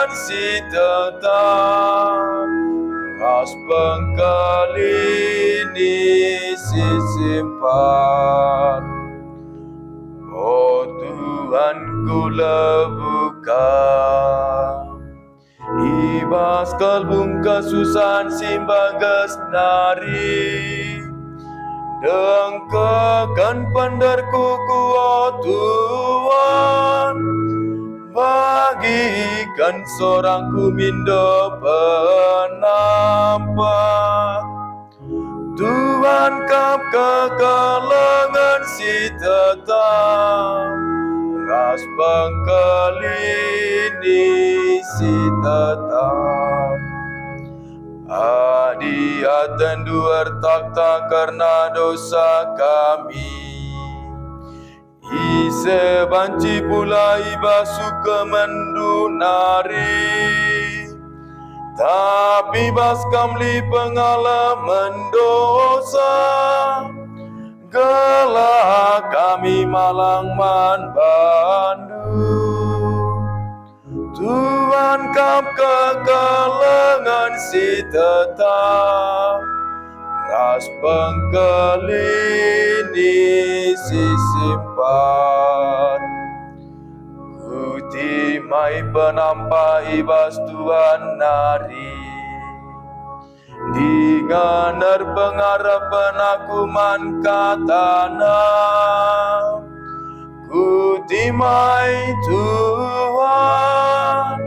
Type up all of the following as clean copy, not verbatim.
lengan si tetap, ras pengkelini si simpan. Oh Tuhanku lebuka, ibas kalbung kasusan simbagas nari, dengkakan pandarku kuat Tuhan, bagikan seorang kumindo penampak. Tuhan kap kekalangan si tetap, ras pengkelini si tetap. Adiatan duar takta karena dosa kami, ise banci pula ibasu kemendunari, tapi bas kamli pengalaman dosa, gelah kami malang man bandu. Tuhan kap kekalangan si tetap, ras pengkelini si simpan. Kutimai penampa ibas Tuhan nari, dengan pengharapan aku man katana. Kutimai Tuhan,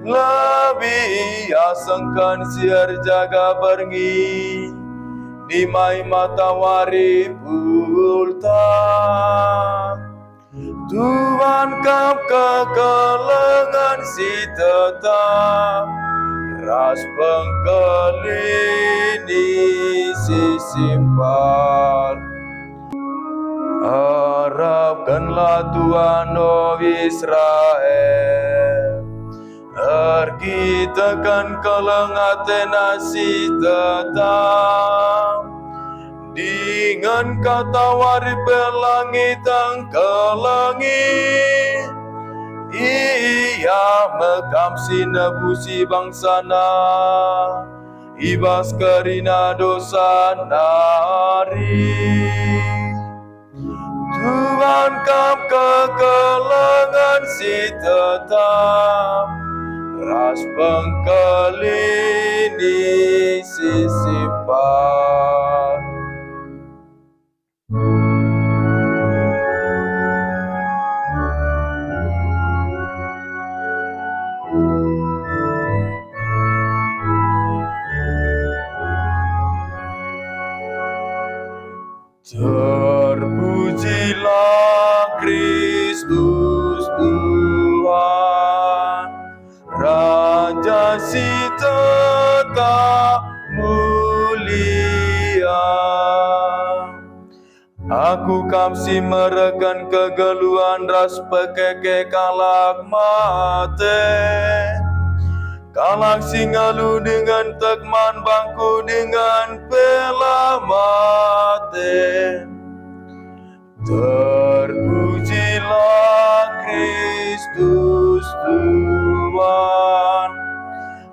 lebih asangkan siar jaga berngi, nimai matahari bulta. Tuhan kap kekalangan si tetap, ras pengkelini si simpan. Harapkanlah Tuhan, oh Israel, kita kelengaten si tetap, dengan kata wari pelangit ang kelangit. Ia mekam sinabusi bangsana, ibas karina dosa nari. Tuhan kap kekalangan si tetap, ras pengkelini si simpan. Terpujilah Kristus Tuhan, Raja si tetap mulia. Aku kamsi merekan kegeluan ras pekeke kalak mate, kalak singalu dengan tekman bangku dengan pelamate. Terpujilah Kristus Tuhan,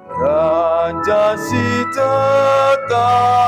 Raja si tetap